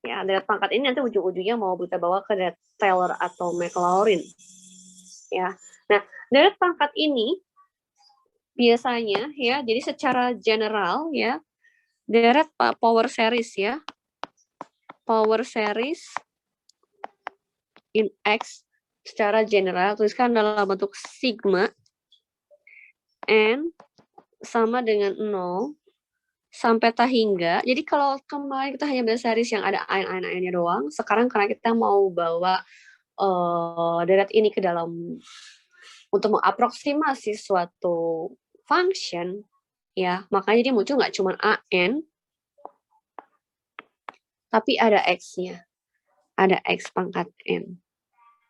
Ya, deret pangkat ini nanti ujung-ujungnya mau kita bawa ke deret Taylor atau Maclaurin. Ya. Nah, deret pangkat ini biasanya ya, jadi secara general ya, deret power series ya. Power series in X secara general tuliskan dalam bentuk sigma n sama dengan 0 sampai hingga. Jadi kalau kemarin kita hanya belajar series yang ada ain-nya doang, sekarang karena kita mau bawa deret ini ke dalam untuk mengaproksimasi suatu function, ya makanya jadi muncul nggak cuma an, tapi ada x-nya, ada x pangkat n.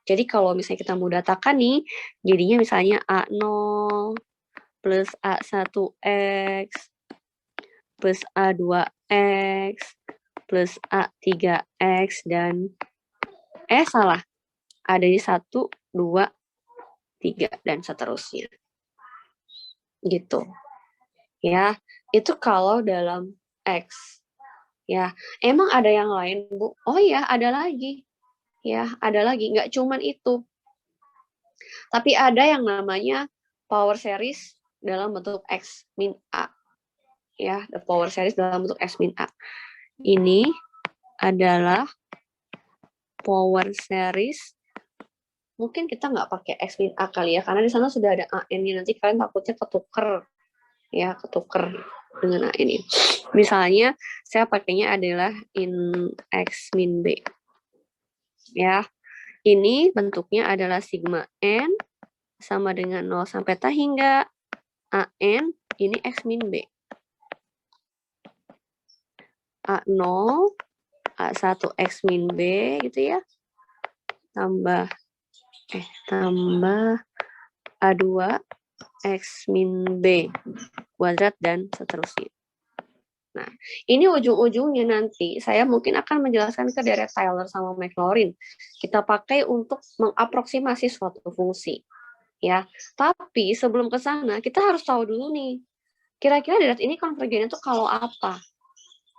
Jadi kalau misalnya kita mau datakan nih, jadinya misalnya A0 plus A1X plus A2X plus A3X dan salah. Ada di 1, 2, 3 dan seterusnya. Gitu. Ya, itu kalau dalam X. Ya, emang ada yang lain, Bu? Oh ya, ada lagi. Ya, ada lagi, nggak cuman itu. Tapi ada yang namanya power series dalam bentuk X min A. Ya, the power series dalam bentuk X min A. Ini adalah power series. Mungkin kita nggak pakai X min A kali ya, karena di sana sudah ada AN-nya. Nanti kalian takutnya ketuker. Ya, ketuker dengan A ini. Misalnya, saya pakainya adalah in X min B. Ya, ini bentuknya adalah sigma N sama dengan 0 sampai hingga AN, ini X min B. A0, A1 X min B gitu ya. Tambah A2 X min B kuadrat dan seterusnya. Nah, ini ujung-ujungnya nanti saya mungkin akan menjelaskan ke deret Taylor sama Maclaurin. Kita pakai untuk mengaproksimasi suatu fungsi. Ya, tapi sebelum ke sana kita harus tahu dulu nih, kira-kira deret ini konvergennya itu kalau apa?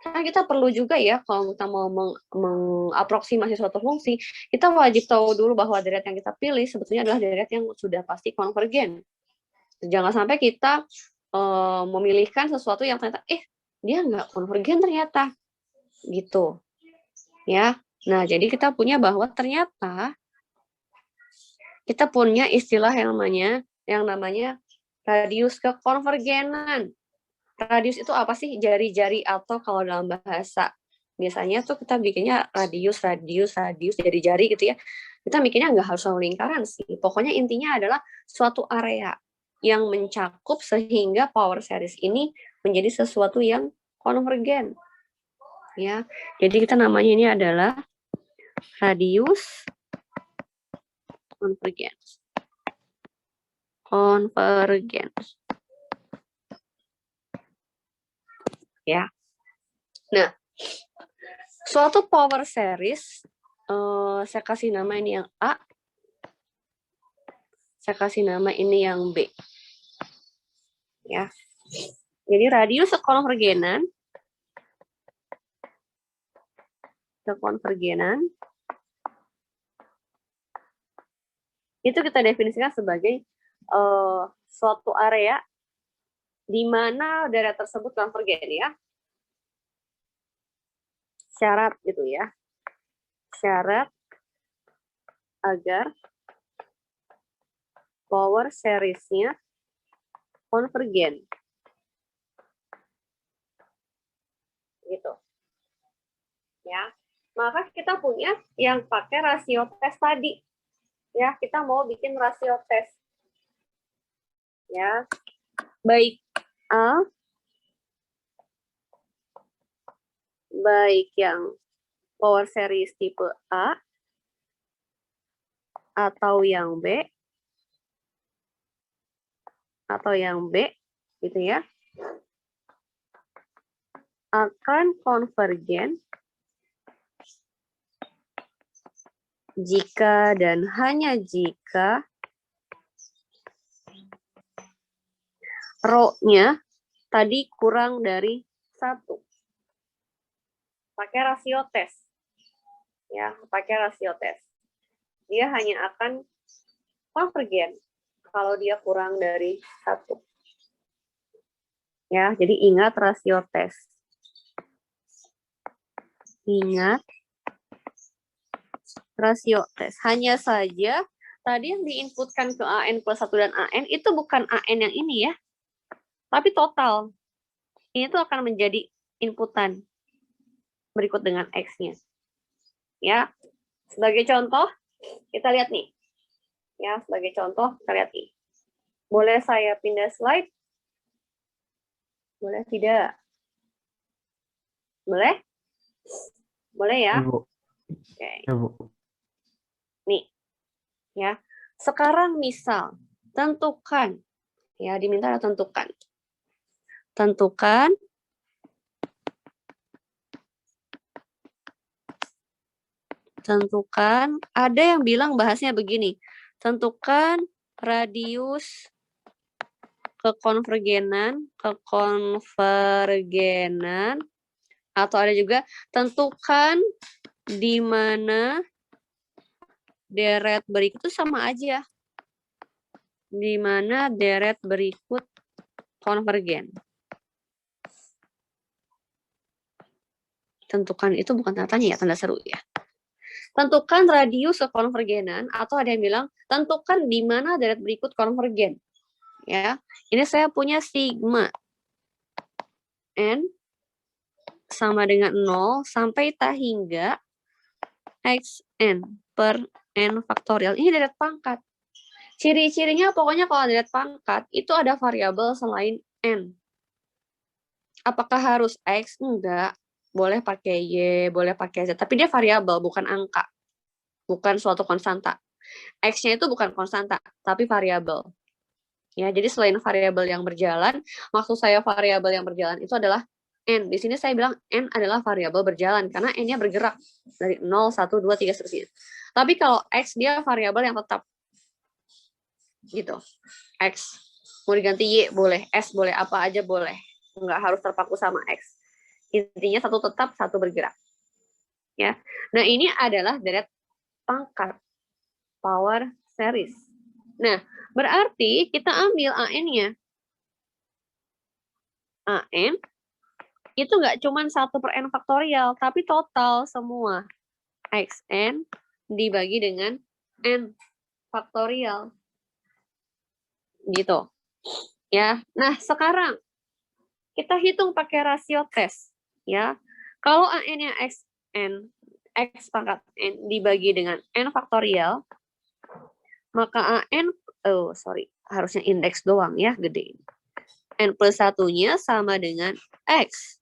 Karena kita perlu juga ya, kalau kita mau mengaproksimasi suatu fungsi, kita wajib tahu dulu bahwa deret yang kita pilih sebetulnya adalah deret yang sudah pasti konvergen. Jangan sampai kita memilihkan sesuatu yang ternyata, dia nggak konvergen ternyata. Gitu. Ya. Nah, jadi kita punya bahwa ternyata kita punya istilah yang namanya radius kekonvergenan. Radius itu apa sih? Jari-jari atau kalau dalam bahasa biasanya tuh kita bikinnya radius, jari-jari gitu ya. Kita bikinnya nggak harus selalu lingkaran sih. Pokoknya intinya adalah suatu area yang mencakup sehingga power series ini menjadi sesuatu yang konvergen. Ya, jadi kita namanya ini adalah radius konvergens. Ya. Nah, suatu power series, saya kasih nama ini yang A, saya kasih nama ini yang B. Ya. Jadi radius kekonvergenan itu kita definisikan sebagai suatu area di mana daerah tersebut konvergen ya. Syarat gitu ya. Syarat agar power series-nya konvergen. Gitu. Ya. Maka kita punya yang pakai rasio tes tadi. Ya, kita mau bikin rasio tes. Ya. Baik A, baik yang power series tipe A atau yang B gitu ya, akan konvergen jika dan hanya jika rho-nya tadi kurang dari 1. Pakai rasio tes. Ya, pakai rasio tes. Dia hanya akan konvergen kalau dia kurang dari 1. Ya, jadi ingat rasio tes. Ingat rasio tes. Hanya saja tadi yang diinputkan ke AN plus 1 dan AN itu bukan AN yang ini ya, tapi total. Ini tuh akan menjadi inputan berikut dengan X-nya. Ya, sebagai contoh, kita lihat nih. Ya, sebagai contoh, kita lihat nih. Boleh saya pindah slide? Boleh tidak? Boleh? Boleh ya? Ibu. Oke. Ibu. Nih, ya. Sekarang misal, tentukan. Ya, diminta tentukan. Tentukan ada yang bilang bahasnya begini, tentukan radius kekonvergenan, atau ada juga tentukan di mana deret berikut itu sama aja, di mana deret berikut konvergen. Tentukan itu bukan tanda tanya ya, tanda seru ya. Tentukan radius kekonvergenan, atau ada yang bilang tentukan di mana deret berikut konvergen. Ya, ini saya punya sigma n sama dengan 0 sampai hingga xn per n faktorial. Ini deret pangkat. Ciri-cirinya pokoknya kalau deret pangkat itu ada variabel selain n. Apakah harus x? Enggak. Boleh pakai y, boleh pakai z, tapi dia variabel, bukan angka. Bukan suatu konstanta. X-nya itu bukan konstanta, tapi variabel. Ya, jadi selain variabel yang berjalan, maksud saya variabel yang berjalan itu adalah n. Di sini saya bilang n adalah variabel berjalan karena n-nya bergerak dari 0, 1, 2, 3 seterusnya. Tapi kalau x dia variabel yang tetap. Gitu. X mau diganti y boleh, s boleh, apa aja boleh. Nggak harus terpaku sama x. Intinya satu tetap, satu bergerak. Ya. Nah, ini adalah deret pangkat power series. Nah, berarti kita ambil AN-nya. AN itu nggak cuma 1 per n faktorial, tapi total semua. Xn dibagi dengan n faktorial. Gitu. Ya. Nah, sekarang kita hitung pakai rasio tes. Ya. Kalau AN-nya Xn, X pangkat n dibagi dengan n faktorial, maka AN, harusnya indeks doang ya, gede. N plus 1-nya sama dengan X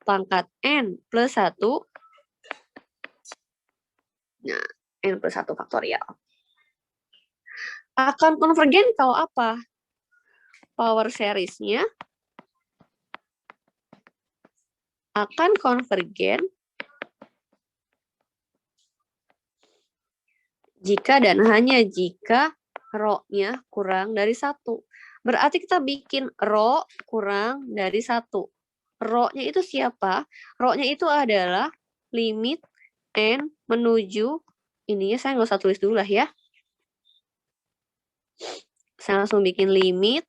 pangkat N plus 1. Nah, N plus 1 faktorial. Akan konvergen kalau apa? Power series-nya akan konvergen jika dan hanya jika rho-nya kurang dari 1. Berarti kita bikin rho kurang dari 1. Rho-nya itu siapa? Rho-nya itu adalah limit N menuju, ininya saya nggak usah tulis dulu lah ya. Saya langsung bikin limit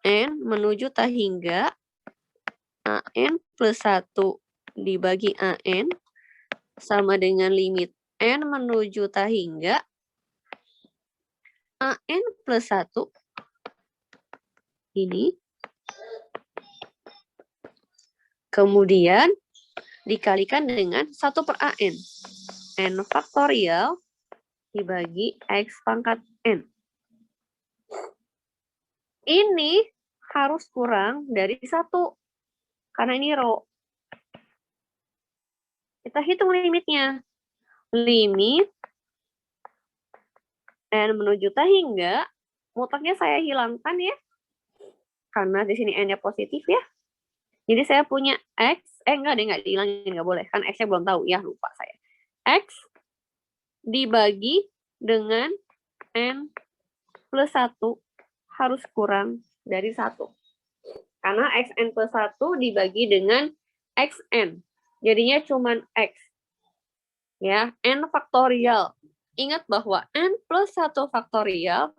N menuju hingga AN plus 1 dibagi AN sama dengan limit N menuju hingga AN plus 1 ini. Kemudian dikalikan dengan 1 per AN. N faktorial dibagi X pangkat N. Ini harus kurang dari 1. Karena ini rho. Kita hitung limitnya. Limit N menuju hingga, mutaknya saya hilangkan ya. Karena di sini N-nya positif ya. Jadi saya punya X, enggak dihilangin, enggak boleh. Kan X-nya belum tahu ya, lupa saya. X dibagi dengan N plus 1 harus kurang dari 1. Karena Xn plus 1 dibagi dengan Xn. Jadinya cuma X. Ya, n faktorial. Ingat bahwa n plus 1 faktorial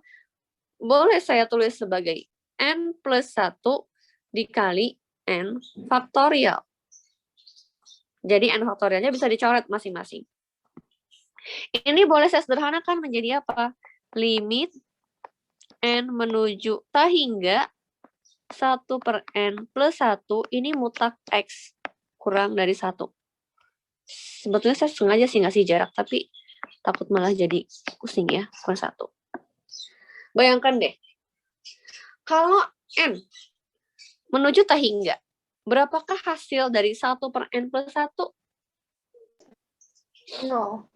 boleh saya tulis sebagai n plus 1 dikali n faktorial. Jadi n faktorialnya bisa dicoret masing-masing. Ini boleh saya sederhanakan menjadi apa? Limit n menuju tak hingga 1 per n plus 1 ini mutlak x kurang dari 1. Sebetulnya saya sengaja sih ngasih jarak, tapi takut malah jadi pusing ya, kurang 1. Bayangkan deh, kalau n menuju tak hingga, berapakah hasil dari 1 per n plus 1? 0.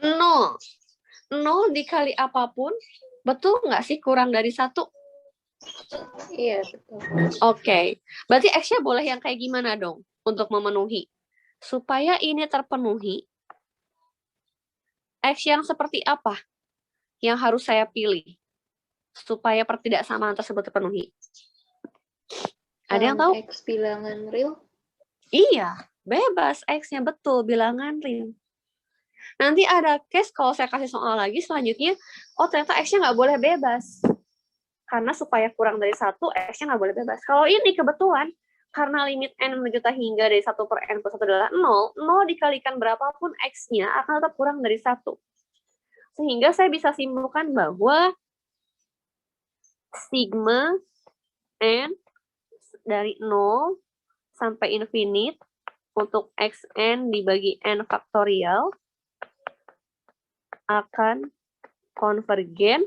0. 0 dikali apapun, betul nggak sih kurang dari 1? Iya, betul. Oke. Berarti X-nya boleh yang kayak gimana dong untuk memenuhi? Supaya ini terpenuhi, X yang seperti apa yang harus saya pilih supaya pertidaksamaan tersebut terpenuhi? Ada yang tahu? X bilangan real? Iya, bebas X-nya betul bilangan real. Nanti ada case kalau saya kasih soal lagi selanjutnya, oh ternyata X-nya nggak boleh bebas. Karena supaya kurang dari 1, X-nya nggak boleh bebas. Kalau ini kebetulan, karena limit N menuju hingga dari 1 per N plus 1 adalah 0, 0 dikalikan berapapun X-nya akan tetap kurang dari 1. Sehingga saya bisa simpulkan bahwa sigma N dari 0 sampai infinite untuk Xn dibagi N faktorial akan konvergen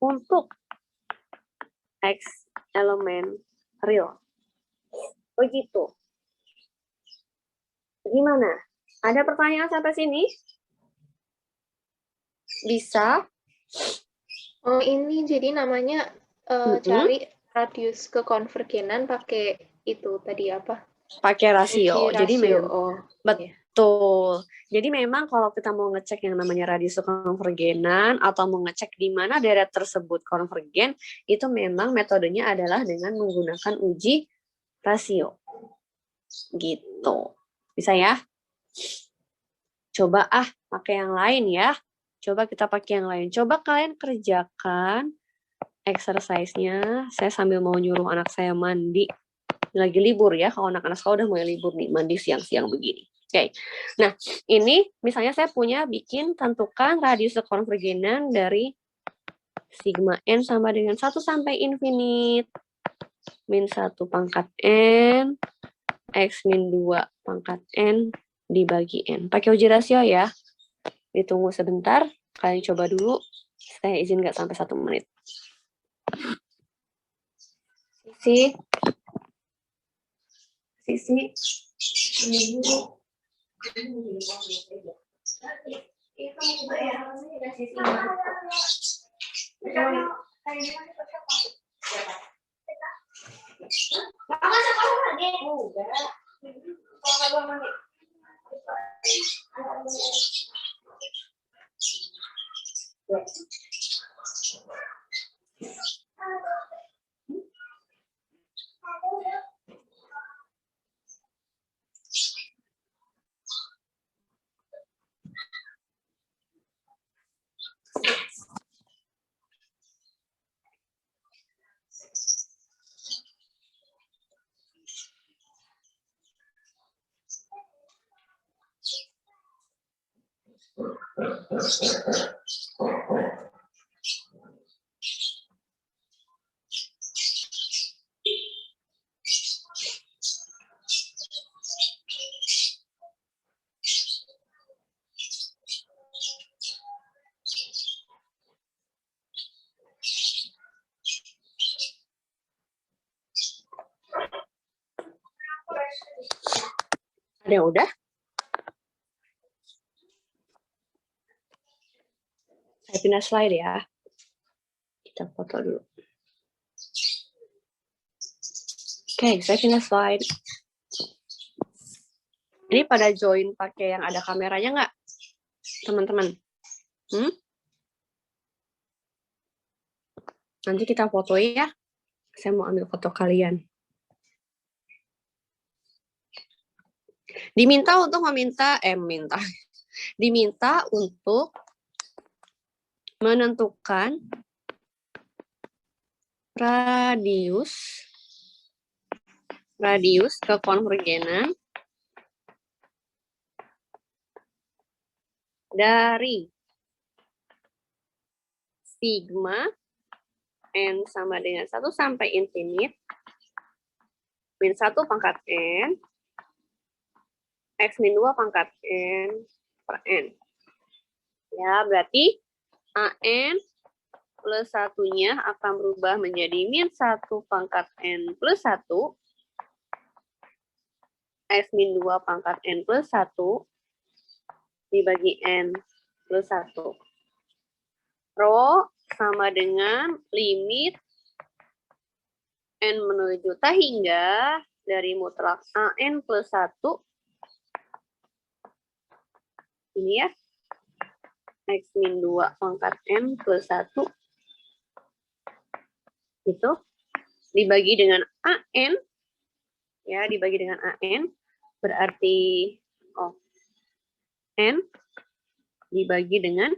untuk X elemen real. Begitu. Gimana? Ada pertanyaan sampai sini? Bisa? Oh, ini jadi namanya cari radius kekonvergenan pakai itu tadi apa? Pakai rasio. Uji Jadi rasio. memang Iya. betul. Jadi memang kalau kita mau ngecek yang namanya radius konvergenan atau mau ngecek di mana daerah tersebut konvergen, itu memang metodenya adalah dengan menggunakan uji rasio. Gitu. Bisa ya? Coba pakai yang lain ya. Coba kita pakai yang lain. Coba kalian kerjakan exercise-nya. Saya sambil mau nyuruh anak saya mandi. Lagi libur ya, kalau anak-anak sekolah udah mulai libur nih, mandi siang-siang begini. Oke. Nah, ini misalnya saya punya bikin tentukan radius konvergenan dari sigma n sama dengan 1 sampai infinite. Min 1 pangkat n, x min 2 pangkat n dibagi n. Pakai uji rasio ya. Ditunggu sebentar, kalian coba dulu. Saya izin nggak sampai 1 menit. Sisi. Ada yang udah? Saya pindah slide ya. Kita foto dulu. Oke, saya pindah slide. Ini pada join pakai yang ada kameranya nggak? Teman-teman? Nanti kita foto ya. Saya mau ambil foto kalian. Diminta untuk menentukan radius kekonvergenan dari sigma n sama dengan 1 sampai infinite min 1 pangkat n x min 2 pangkat n per n. Ya, berarti an plus 1-nya akan berubah menjadi min 1 pangkat n plus 1 x min 2 pangkat n plus 1 dibagi n plus 1. Rho sama dengan limit n menuju tak hingga dari mutlak an plus 1. Ini ya. X min 2 pangkat n plus 1. Itu. Dibagi dengan an. Ya, dibagi dengan an. Berarti n dibagi dengan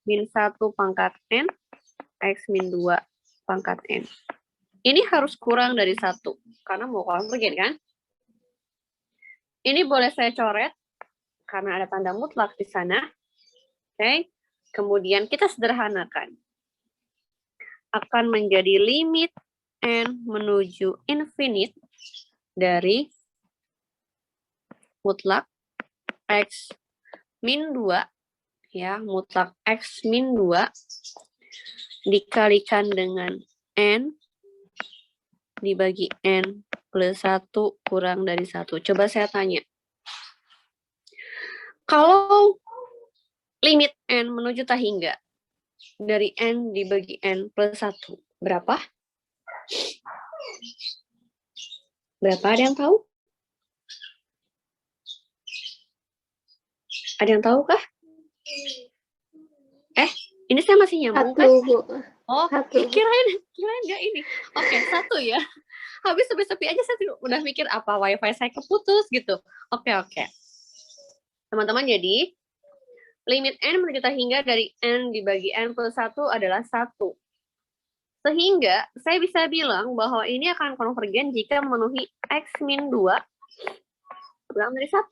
min 1 pangkat n x min 2 pangkat n. Ini harus kurang dari 1 karena mau konvergen kan? Ini boleh saya coret karena ada tanda mutlak di sana. Oke. Kemudian kita sederhanakan. Akan menjadi limit n menuju infinite dari mutlak x min 2 ya, mutlak x min 2 dikalikan dengan n dibagi n plus 1 kurang dari 1. Coba saya tanya. Kalau limit n menuju tak hingga dari n dibagi n plus 1, berapa? Berapa, ada yang tahu? Ada yang tahu kah? Ini saya masih nyambung kan? 1, Bu. Oh, 1. kirain nggak ini. Oke, 1 ya. Habis sepi-sepi aja saya udah mikir apa wifi saya keputus gitu. Oke. Teman-teman, jadi limit n menuju tak hingga dari n dibagi n plus 1 adalah 1. Sehingga saya bisa bilang bahwa ini akan konvergen jika memenuhi x min 2 kurang dari 1.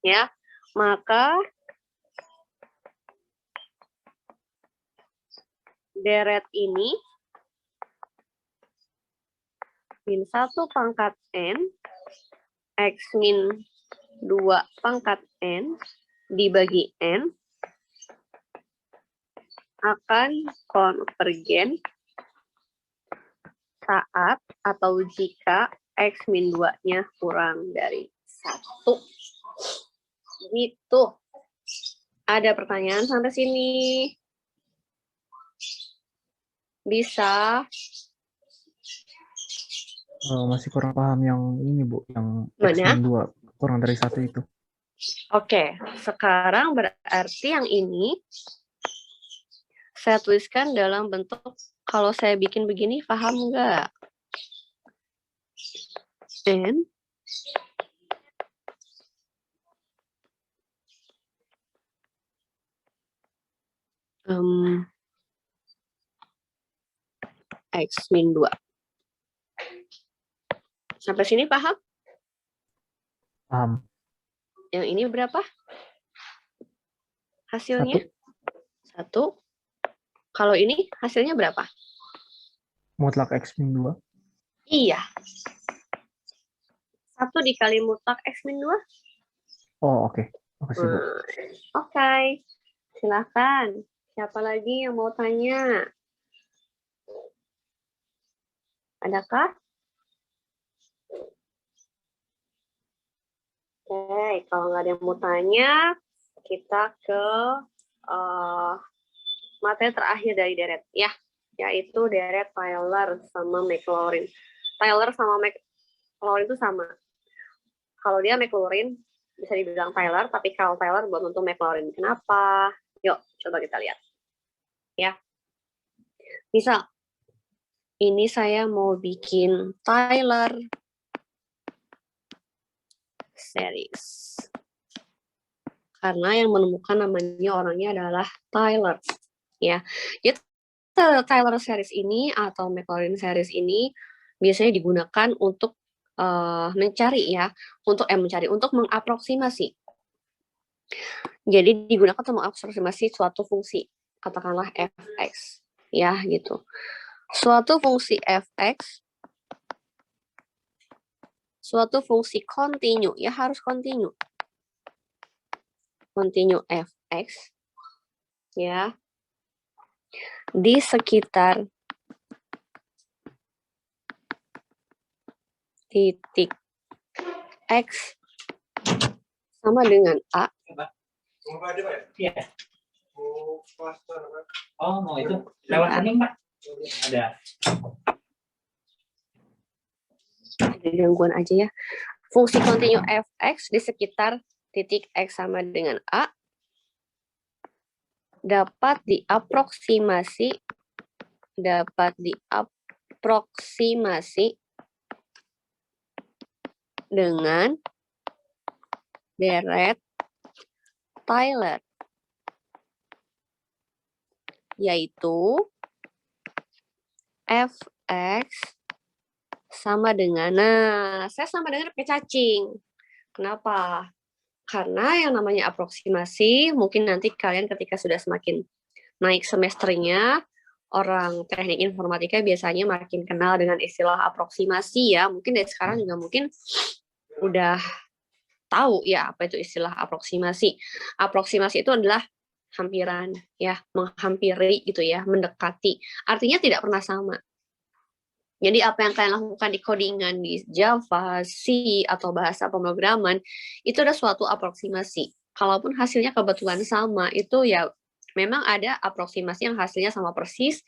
Ya, maka deret ini min 1 pangkat n x min 2 pangkat n dibagi n akan konvergen saat atau jika x min 2-nya kurang dari 1. Gitu. Ada pertanyaan sampai sini? Bisa? Masih kurang paham yang ini, Bu, yang Mana? X min 2 kurang dari 1 itu. Oke, sekarang berarti yang ini saya tuliskan dalam bentuk, kalau saya bikin begini, paham nggak? N X min 2. Sampai sini paham? Paham. Yang ini berapa? Hasilnya? 1. Kalau ini hasilnya berapa? Mutlak X min 2. Iya. 1 dikali mutlak X min 2. Oh, oke. Makasih, Bu. Oke. Silakan. Siapa lagi yang mau tanya? Adakah? Oke, kalau nggak ada yang mau tanya, kita ke materi terakhir dari deret, ya, yaitu deret Taylor sama Maclaurin. Taylor sama Maclaurin itu sama. Kalau dia Maclaurin, bisa dibilang Taylor, tapi kalau Taylor belum tentu Maclaurin. Kenapa? Yuk, coba kita lihat. Ya. Misal, ini saya mau bikin Taylor series. Karena yang menemukan namanya orangnya adalah Tyler. Ya, jadi Tyler series ini atau Maclaurin series ini biasanya digunakan untuk mencari ya, untuk mengaproksimasi. Jadi digunakan untuk mengaproksimasi suatu fungsi, katakanlah fx, ya gitu. Suatu fungsi fx, suatu fungsi kontinu, ya harus kontinu. Kontinu fx, ya, di sekitar titik x sama dengan a. Oh, mau itu lewat ini, Mbak? Ada. Ada gangguan aja ya. Fungsi kontinu fx di sekitar titik x sama dengan a dapat diaproksimasi dengan deret Tyler, yaitu fx sama dengan, saya sama dengan pakai cacing. Kenapa? Karena yang namanya aproksimasi, mungkin nanti kalian ketika sudah semakin naik semesternya, orang teknik informatika biasanya makin kenal dengan istilah aproksimasi ya. Mungkin dari sekarang juga mungkin udah tahu ya apa itu istilah aproksimasi. Aproksimasi itu adalah hampiran ya, menghampiri gitu ya, mendekati. Artinya tidak pernah sama. Jadi apa yang kalian lakukan di codingan di Java, C, atau bahasa pemrograman, itu ada suatu aproksimasi. Kalaupun hasilnya kebetulan sama, itu ya memang ada aproksimasi yang hasilnya sama persis,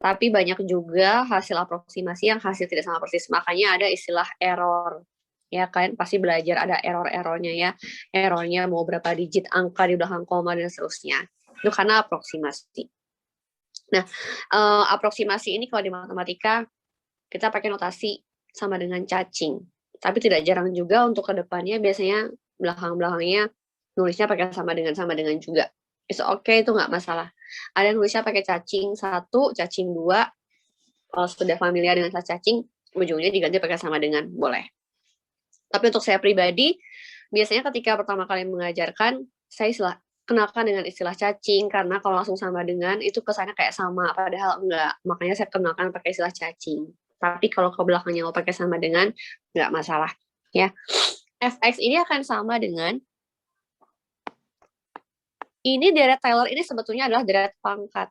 tapi banyak juga hasil aproksimasi yang hasil tidak sama persis. Makanya ada istilah error. Ya, kalian pasti belajar ada error-errornya ya. Errornya mau berapa digit angka di belakang koma dan seterusnya. Itu karena aproksimasi. Nah, aproksimasi ini kalau di matematika, kita pakai notasi sama dengan cacing. Tapi tidak jarang juga untuk kedepannya biasanya belakang-belakangnya nulisnya pakai sama dengan juga. It's okay, itu nggak masalah. Ada yang nulisnya pakai cacing 1, cacing 2. Kalau sudah familiar dengan cacing, ujungnya diganti pakai sama dengan, boleh. Tapi untuk saya pribadi, biasanya ketika pertama kali mengajarkan, saya kenalkan dengan istilah cacing, karena kalau langsung sama dengan, itu kesannya kayak sama, padahal enggak. Makanya saya kenalkan pakai istilah cacing. Tapi kalau ke belakangnya mau pakai sama dengan, nggak masalah. Ya. Fx ini akan sama dengan, ini deret Tyler ini sebetulnya adalah deret pangkat.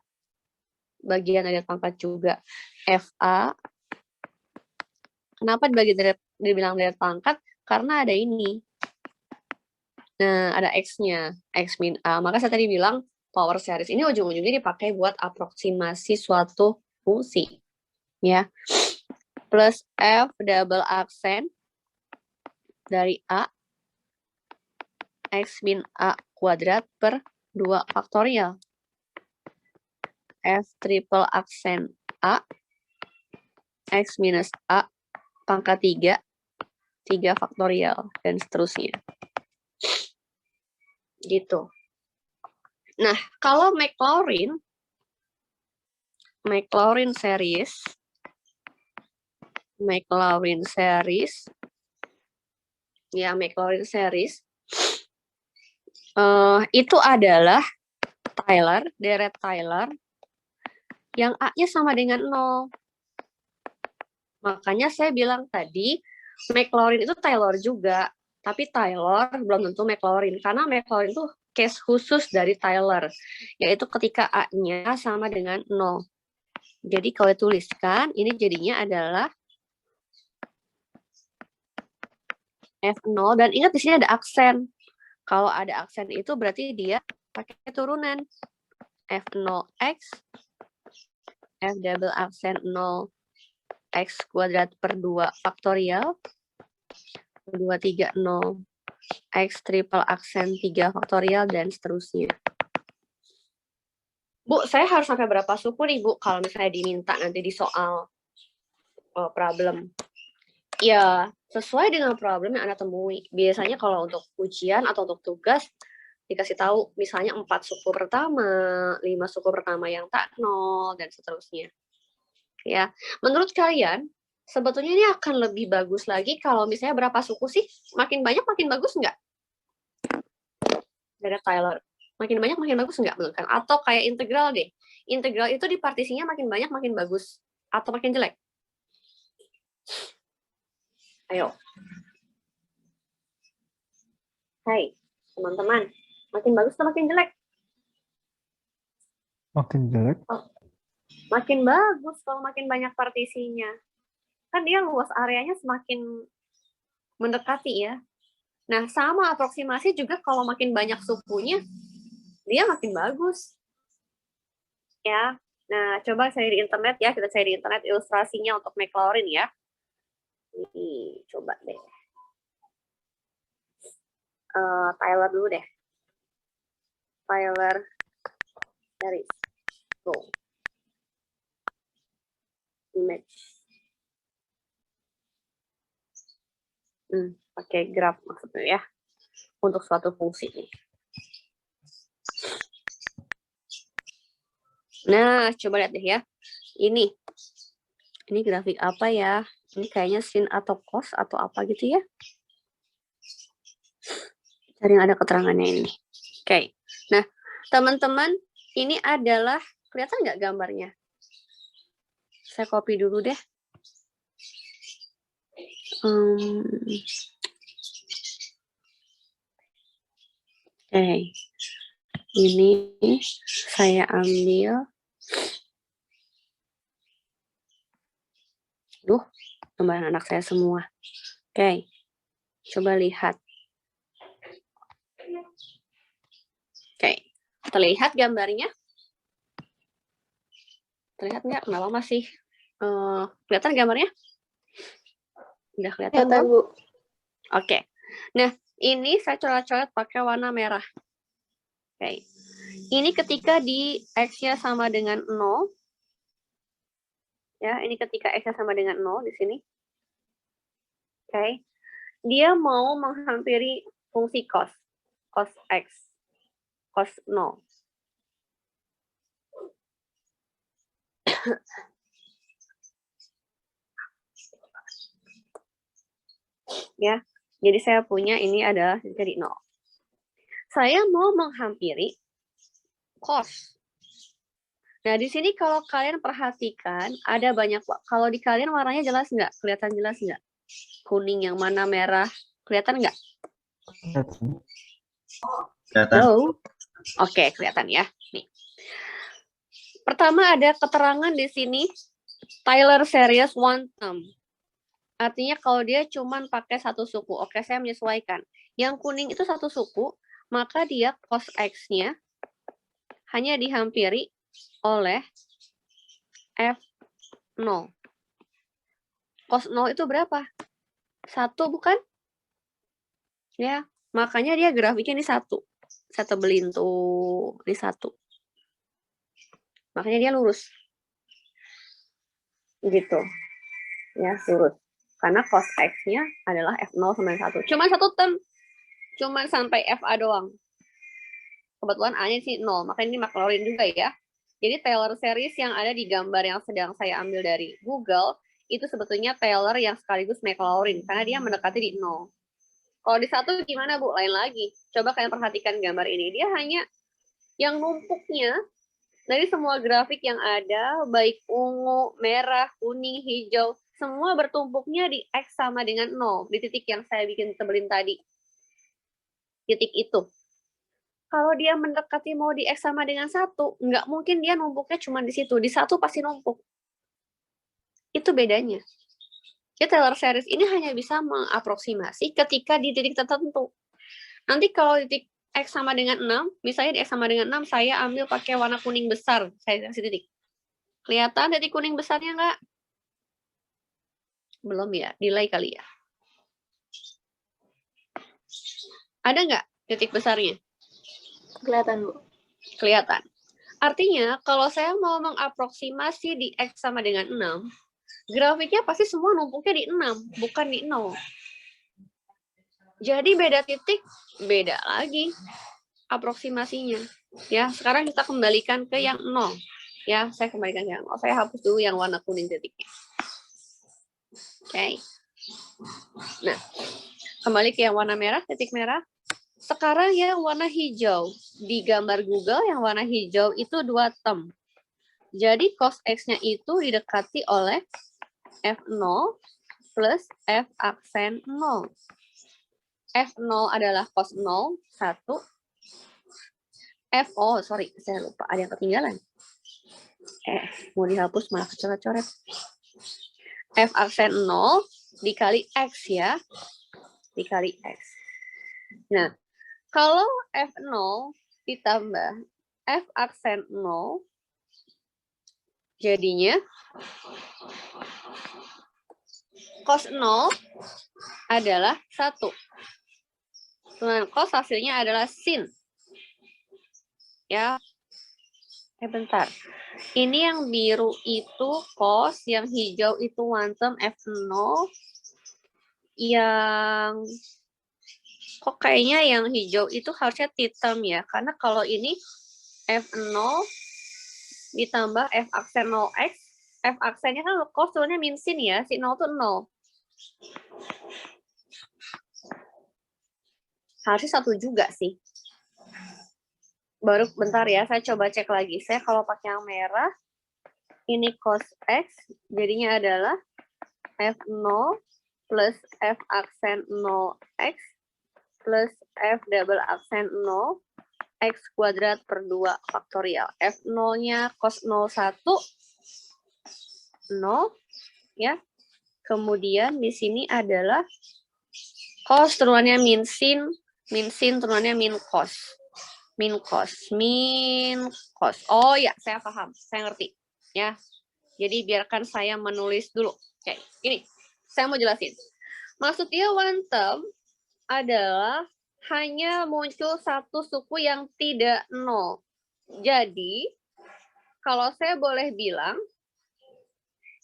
Bagian deret pangkat juga. Fa. Kenapa dibilang deret pangkat? Karena ada ini. Nah, ada X-nya. X min A. Maka saya tadi bilang, power series ini ujung-ujungnya dipakai buat aproksimasi suatu fungsi. Ya. Plus F double aksen dari A X min A kuadrat per 2 faktorial. F triple aksen A X minus A pangkat 3 faktorial, dan seterusnya. Gitu. Nah, kalau Maclaurin series, ya Maclaurin series, itu adalah deret Tyler, yang A-nya sama dengan 0. Makanya saya bilang tadi, Maclaurin itu Taylor juga, tapi Tyler belum tentu Maclaurin, karena Maclaurin itu case khusus dari Tyler, yaitu ketika A-nya sama dengan 0. Jadi kalau dituliskan, ini jadinya adalah F0, dan ingat di sini ada aksen. Kalau ada aksen itu berarti dia pakai turunan. F0x, F double aksen 0, X kuadrat per 2 faktorial, 230, X triple aksen 3 faktorial, dan seterusnya. Bu, saya harus sampai berapa suku nih, Bu, kalau misalnya diminta nanti di soal problem? Ya, sesuai dengan problem yang Anda temui. Biasanya kalau untuk ujian atau untuk tugas, dikasih tahu misalnya 4 suku pertama, 5 suku pertama yang tak nol, dan seterusnya. Ya, menurut kalian, sebetulnya ini akan lebih bagus lagi kalau misalnya berapa suku sih? Makin banyak, makin bagus nggak? Dari Tyler. Makin banyak, makin bagus nggak menurut kalian? Atau kayak integral deh. Integral itu di partisinya makin banyak, makin bagus. Atau makin jelek? Ayo. Hai, teman-teman. Makin bagus atau makin jelek? Makin jelek. Makin bagus kalau makin banyak partisinya. Kan dia luas areanya semakin mendekati ya. Nah, sama aproksimasi juga kalau makin banyak sukunya, dia makin bagus. Ya. Nah, coba cari di internet ya. Kita cari di internet ilustrasinya untuk Maclaurin ya. Ini, coba deh. Tyler dulu deh. Tyler series. Go. Image. Pakai graf maksudnya ya. Untuk suatu fungsi nih. Nah, coba lihat deh ya. Ini grafik apa ya? Ini kayaknya sin atau cos atau apa gitu ya. Cari yang ada keterangannya ini. Oke. Nah, teman-teman, ini adalah, kelihatan nggak gambarnya? Saya copy dulu deh. Oke. Ini saya ambil. Gambaran anak saya semua. Oke. Coba lihat. Oke. Terlihat gambarnya? Terlihat nggak? Kenapa masih kelihatan gambarnya? Udah kelihatan, Bu? Oke. Nah, ini saya coret-coret pakai warna merah. Oke. Ini ketika di X-nya sama dengan 0. Ya, ini ketika X-nya sama dengan 0 di sini. Oke. Dia mau menghampiri fungsi cos. Cos X. Cos 0. Ya, jadi saya punya ini adalah jadi 0. Saya mau menghampiri cos. Nah, di sini kalau kalian perhatikan, ada banyak, kalau di kalian warnanya jelas nggak? Kelihatan jelas nggak? Kuning yang mana, merah, kelihatan nggak? Kelihatan. Oke, kelihatan ya. Nih. Pertama ada keterangan di sini, Tyler series one term. Artinya kalau dia cuma pakai satu suku. Oke, saya menyesuaikan. Yang kuning itu satu suku, maka dia cos X-nya hanya dihampiri oleh F0. Cos 0 itu berapa? 1 bukan? Ya, makanya dia grafiknya ini 1. Saya tebelin tuh, ini 1. Makanya dia lurus. Gitu. Ya, lurus. Karena cos X-nya adalah F0 sama 1. Cuma 1 term. Cuma sampai FA doang. Kebetulan A-nya sih 0. Makanya ini Maclaurin juga ya. Jadi Taylor series yang ada di gambar yang sedang saya ambil dari Google, itu sebetulnya Taylor yang sekaligus Maclaurin. Karena dia mendekati di 0. Kalau di 1 gimana, Bu? Lain lagi. Coba kalian perhatikan gambar ini. Dia hanya yang numpuknya dari semua grafik yang ada, baik ungu, merah, kuning, hijau, semua bertumpuknya di X sama dengan 0. Di titik yang saya bikin tebelin tadi. Titik itu. Kalau dia mendekati mau di X sama dengan 1, nggak mungkin dia numpuknya cuma di situ. Di 1 pasti numpuk. Itu bedanya. Jadi Taylor series ini hanya bisa mengaproksimasi ketika di titik tertentu. Nanti kalau di titik X sama dengan 6, misalnya di X sama dengan 6, saya ambil pakai warna kuning besar. Saya kasih titik. Kelihatan titik kuning besarnya nggak? Belum ya, delay kali ya. Ada nggak titik besarnya? Kelihatan, Bu. Kelihatan. Artinya, kalau saya mau mengaproksimasi di X sama dengan 6, grafiknya pasti semua numpuknya di 6, bukan di 0. Jadi beda titik, beda lagi aproksimasinya. Ya, sekarang kita kembalikan ke yang 0. Ya, saya kembalikan ke yang 0. Saya hapus dulu yang warna kuning titiknya. Oke. Nah, kembali ke yang warna merah, titik merah. Sekarang yang warna hijau. Di gambar Google yang warna hijau itu 2 term. Jadi cos X-nya itu didekati oleh F0 plus F aksen 0. F0 adalah cos 0, 1. Sorry, saya lupa, ada yang ketinggalan. Mau dihapus malah kecoret-coret. F aksen 0 dikali X ya. Dikali X. Nah, kalau F0 ditambah F aksen 0, jadinya cos 0 adalah 1. Dengan cos hasilnya adalah sin. Ya. Bentar. Ini yang biru itu cos, yang hijau itu one term F0. Yang kok kayaknya yang hijau itu harusnya T-term ya. Karena kalau ini F0 ditambah F aksen 0X. F aksennya kan cos turunnya min sin ya. Si 0 itu 0. Harusnya 1 juga sih. Baru bentar ya, saya coba cek lagi. Saya kalau pakai yang merah, ini cos X, jadinya adalah F0 plus F aksen 0X plus F double aksen 0 X kuadrat per 2 faktorial. F0-nya cos 01, 0, ya. Kemudian di sini adalah cos turunannya min sin turunannya min cos. Min cos. Oh ya, saya paham. Saya ngerti. Ya. Jadi biarkan saya menulis dulu. Oke, ini. Saya mau jelasin. Maksudnya one term adalah hanya muncul satu suku yang tidak 0. Jadi, kalau saya boleh bilang,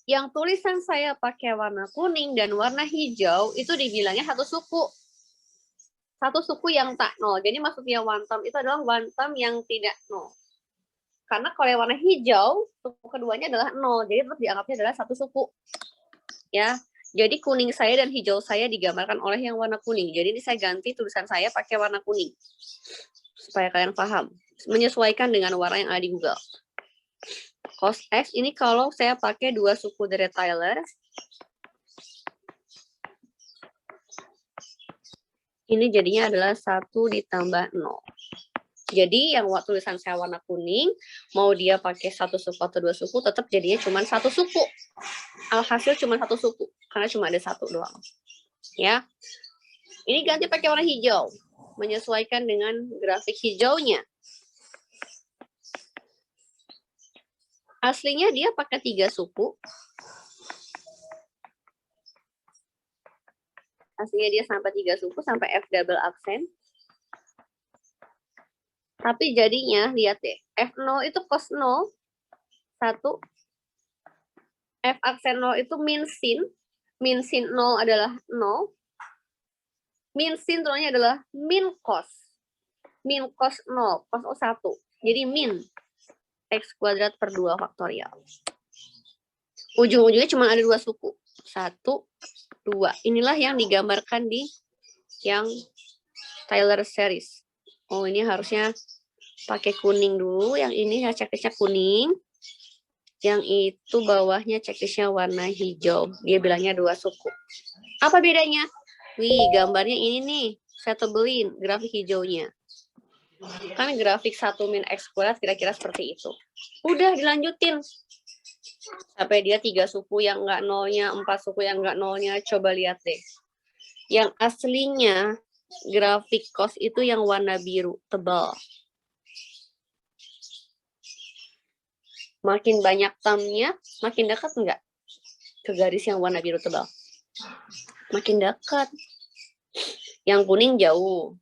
yang tulisan saya pakai warna kuning dan warna hijau, itu dibilangnya satu suku. Satu suku yang tak 0. Jadi maksudnya one term itu adalah one term yang tidak 0. Karena kalau yang warna hijau, suku keduanya adalah 0. Jadi tetap dianggapnya adalah satu suku. Ya. Jadi kuning saya dan hijau saya digambarkan oleh yang warna kuning. Jadi ini saya ganti tulisan saya pakai warna kuning. Supaya kalian paham. Menyesuaikan dengan warna yang ada di Google. Cos X ini kalau saya pakai 2 suku dari Taylor. Ini jadinya adalah 1 ditambah 0. Jadi yang tulisan saya warna kuning, mau dia pakai 1 suku atau 2 suku, tetap jadinya cuma 1 suku. Alhasil cuma 1 suku, karena cuma ada 1 doang. Ya. Ini ganti pakai warna hijau, menyesuaikan dengan grafik hijaunya. Aslinya dia pakai 3 suku. Aslinya dia sampai 3 suku, sampai F double aksen. Tapi jadinya, lihat deh, F0 itu cos 0, 1. F aksen 0 itu min sin 0 adalah 0. Min sin turunnya adalah min cos 0, cos 1. Jadi min X kuadrat per 2 faktorial. Ujung-ujungnya cuma ada 2 suku. 1, 2. Inilah yang digambarkan di yang Taylor series. Oh, ini harusnya pakai kuning dulu. Yang ini checklistnya kuning. Yang itu bawahnya checklistnya warna hijau. Dia bilangnya 2 suku. Apa bedanya? Wih, gambarnya ini nih. Saya tebelin grafik hijaunya. Kan grafik 1 min X kuadrat kira-kira seperti itu. Udah dilanjutin. Sampai dia 3 suku yang enggak nolnya, 4 suku yang enggak nolnya. Coba lihat deh. Yang aslinya grafik cos itu yang warna biru, tebal. Makin banyak termnya, makin dekat enggak ke garis yang warna biru tebal? Makin dekat. Yang kuning jauh.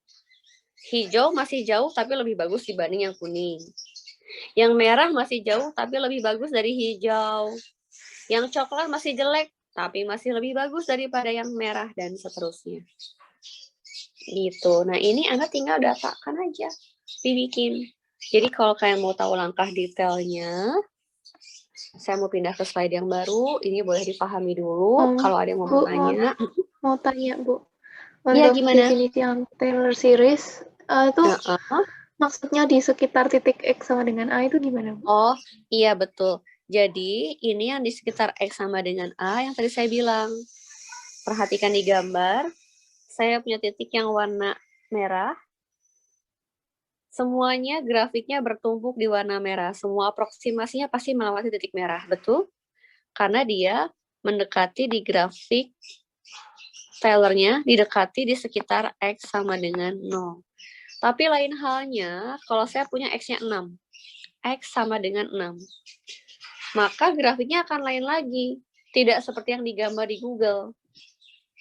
Hijau masih jauh, tapi lebih bagus dibanding yang kuning. Yang merah masih jauh, tapi lebih bagus dari hijau. Yang coklat masih jelek, tapi masih lebih bagus daripada yang merah dan seterusnya. Gitu. Nah, ini Anda tinggal datakan aja, dibikin. Jadi kalau kalian mau tahu langkah detailnya, saya mau pindah ke slide yang baru. Ini boleh dipahami dulu. Kalau ada yang mau Bu, bertanya. mau tanya, Bu. Iya, Untuk gimana? definisi yang Taylor series, itu maksudnya di sekitar titik X sama dengan A itu gimana, Bu? Oh, iya betul. Jadi, ini yang di sekitar X sama dengan A yang tadi saya bilang. Perhatikan di gambar. Saya punya titik yang warna merah. Semuanya grafiknya bertumpuk di warna merah. Semua aproksimasinya pasti melewati titik merah. Betul? Karena dia mendekati di grafik Taylor-nya, didekati di sekitar X sama dengan 0. Tapi lain halnya, kalau saya punya X-nya 6. X sama dengan 6. Maka grafiknya akan lain lagi. Tidak seperti yang digambar di Google.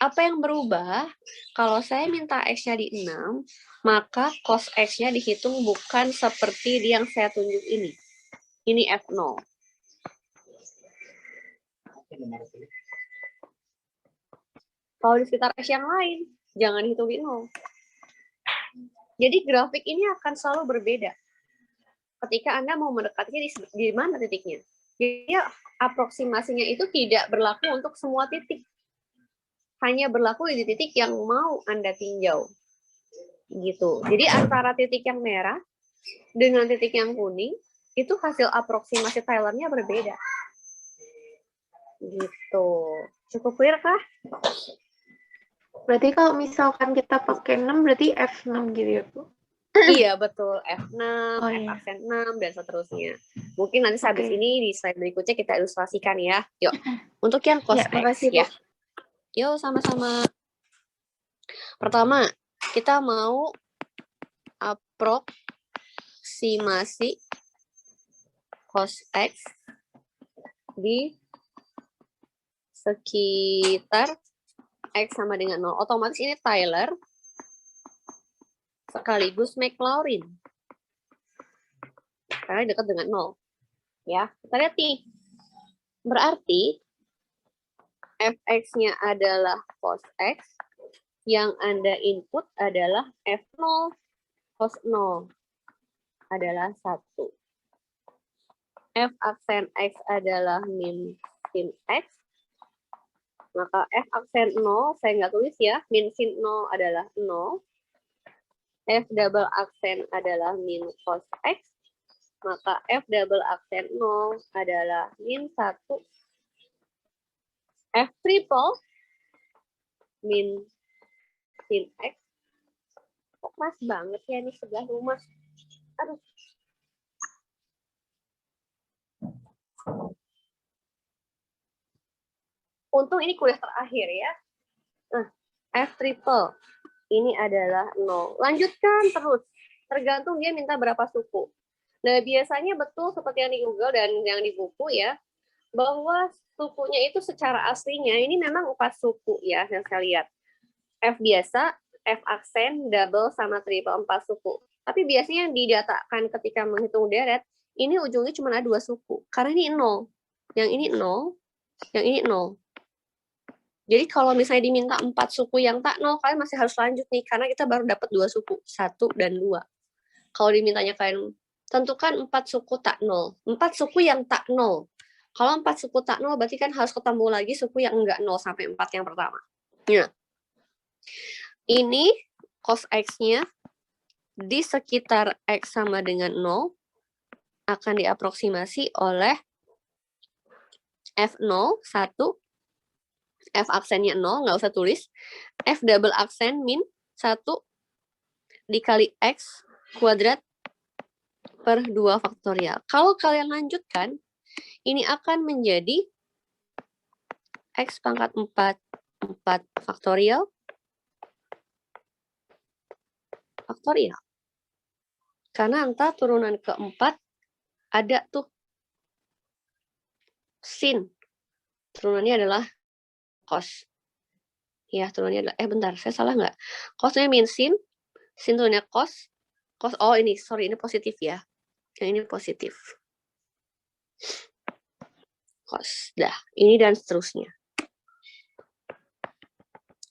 Apa yang berubah? Kalau saya minta X-nya di 6, maka cos X-nya dihitung bukan seperti yang saya tunjuk ini. Ini F0. Kalau di sekitar X yang lain, jangan hitung di 0. Jadi grafik ini akan selalu berbeda. Ketika Anda mau mendekatinya di mana titiknya. Jadi aproksimasinya itu tidak berlaku untuk semua titik. Hanya berlaku di titik yang mau Anda tinjau. Gitu. Jadi antara titik yang merah dengan titik yang kuning, itu hasil aproksimasi Taylor-nya berbeda. Gitu. Cukup clear kah? Berarti kalau misalkan kita pakai 6, berarti F6 gitu ya, Bu? Iya, betul. F6, Oh, F iya. aksen 6, dan seterusnya. Mungkin nanti habis ini di slide berikutnya kita ilustrasikan ya. Yuk, untuk yang cos Ya, makasih, X ya. Bu. Yuk, sama-sama. Pertama, kita mau aproksimasi cos X di sekitar X sama dengan 0. Otomatis ini Taylor sekaligus Maclaurin. Karena dekat dengan 0. Ya, kita lihat nih. Berarti fx-nya adalah cos X, yang Anda input adalah F0 cos 0 adalah 1. F aksen X adalah min sin X, maka F aksen 0, saya nggak tulis ya, min sin 0 adalah 0. F double aksen adalah min cos X, maka F double aksen 0 adalah min 1. F triple min sin X. Kok pas banget ya ini sebelah rumah. Aduh. Untung ini kuliah terakhir ya. Nah, F triple ini adalah 0. Lanjutkan terus. Tergantung dia minta berapa suku. Nah, biasanya betul seperti yang di Google dan yang di buku ya, bahwa sukunya itu secara aslinya ini memang 4 suku ya, yang saya lihat. F biasa, F aksen, double, sama triple 4 suku. Tapi biasanya yang didatakan ketika menghitung deret, ini ujungnya cuma ada 2 suku. Karena ini 0. Yang ini 0, yang ini 0. Jadi kalau misalnya diminta 4 suku yang tak 0, kalian masih harus lanjut nih, karena kita baru dapat 2 suku, 1 dan 2. Kalau dimintanya kalian tentukan 4 suku tak 0. 4 suku yang tak 0. Kalau 4 suku tak 0, berarti kan harus ketemu lagi suku yang enggak 0 sampai 4 yang pertama. Nah, ini cos X-nya di sekitar X sama dengan 0 akan diaproksimasi oleh F0, 1, F aksennya 0, nggak usah tulis. F double aksen min 1 dikali X kuadrat per 2 faktorial. Kalau kalian lanjutkan, ini akan menjadi X pangkat 4 faktorial. Faktorial. Karena entah turunan keempat ada tuh sin. Turunannya adalah cos. Ya, turunannya adalah, bentar, saya salah nggak? Cosnya min sin turunnya cos. Oh ini, sorry, ini positif ya. Yang ini positif. cos. Dah, ini dan seterusnya.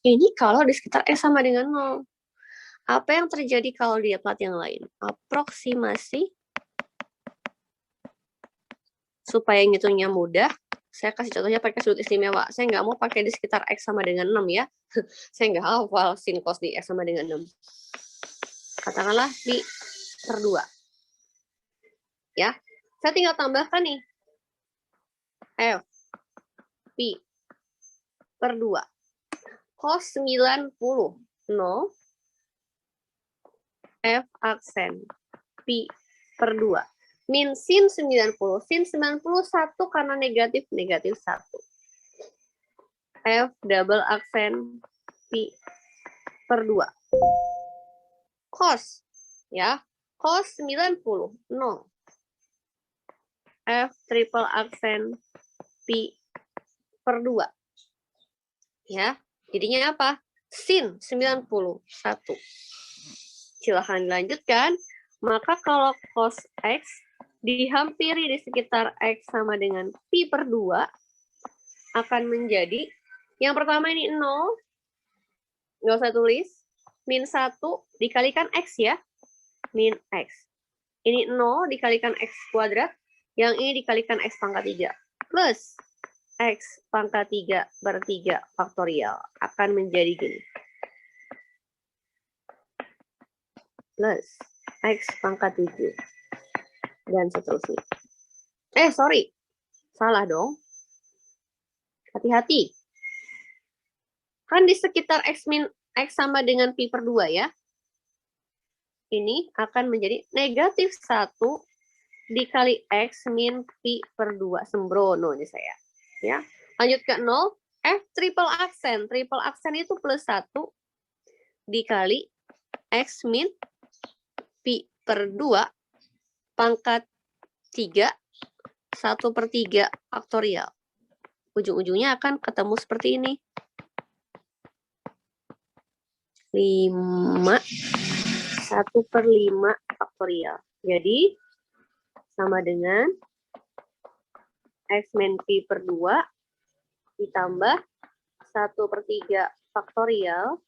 Ini kalau di sekitar X sama dengan 0. Apa yang terjadi kalau di plat yang lain? Aproksimasi. Supaya ngitungnya mudah, saya kasih contohnya pakai sudut istimewa. Saya nggak mau pakai di sekitar X sama dengan 6 ya. Saya nggak hafal sin cos di X sama dengan 6. Katakanlah pi per 2. Ya, saya tinggal tambahkan nih. F pi per 2. Cos 90. 0. F aksen pi per 2. Min sin 90. Sin 91 karena negatif 1. F double aksen pi per 2. Cos. Ya. Cos 90. 0. F triple aksen pi per 2. Ya. Jadinya apa? Sin 91. Silahkan dilanjutkan. Maka kalau cos X dihampiri di sekitar X sama dengan pi per 2 akan menjadi, yang pertama ini 0, nggak usah tulis, min 1 dikalikan X ya, min X. Ini 0 dikalikan X kuadrat, yang ini dikalikan X pangkat 3, plus X pangkat 3 per 3 faktorial akan menjadi gini. Plus X pangkat 7. Dan seterusnya. Sorry. Salah dong. Hati-hati. Kan di sekitar X min X sama dengan pi per 2 ya. Ini akan menjadi negatif 1 dikali X min pi per 2. Sembrono nih saya. Ya. Lanjut ke 0. F triple aksen. Triple aksen itu plus 1 dikali X min pi per 2 pangkat 3 1 per 3 faktorial. Ujung-ujungnya akan ketemu seperti ini. 5 1 per 5 faktorial. Jadi sama dengan X min pi per 2 ditambah 1 per 3 faktorial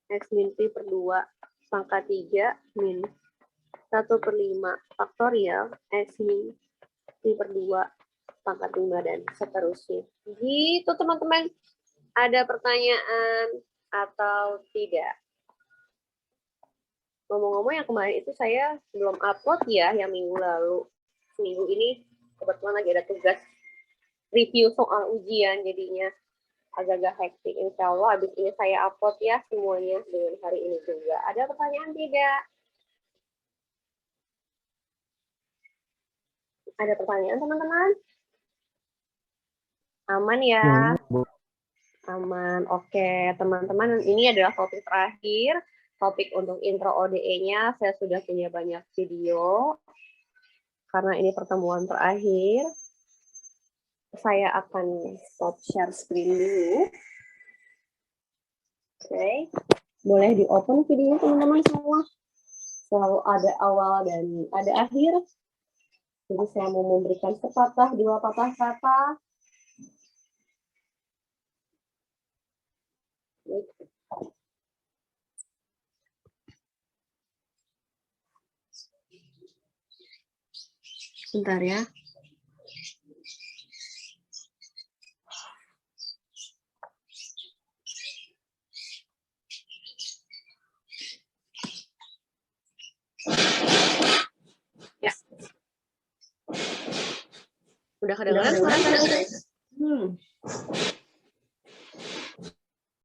X min pi per 2 pangkat 3 min 1 per 5 faktorial X min pi per 2 pangkat 5 dan seterusnya. Gitu teman-teman. Ada pertanyaan atau tidak? Ngomong-ngomong yang kemarin itu saya belum upload ya, yang minggu lalu. Seminggu ini kebetulan lagi ada tugas review soal ujian, jadinya agak-agak hektik. Insya Allah habis ini saya upload ya semuanya dengan hari ini juga. Ada pertanyaan tidak? Ada pertanyaan teman-teman? Aman ya? Aman. Oke, teman-teman, ini adalah topik terakhir. Topik untuk intro ODE-nya saya sudah punya banyak video. Karena ini pertemuan terakhir. Saya akan stop share screen dulu. Oke. Boleh di-open videonya teman-teman semua. Selalu ada awal dan ada akhir. Jadi saya mau memberikan sepatah, 2 patah kata. Bentar ya. Ya. Udah kedengaran suara saya?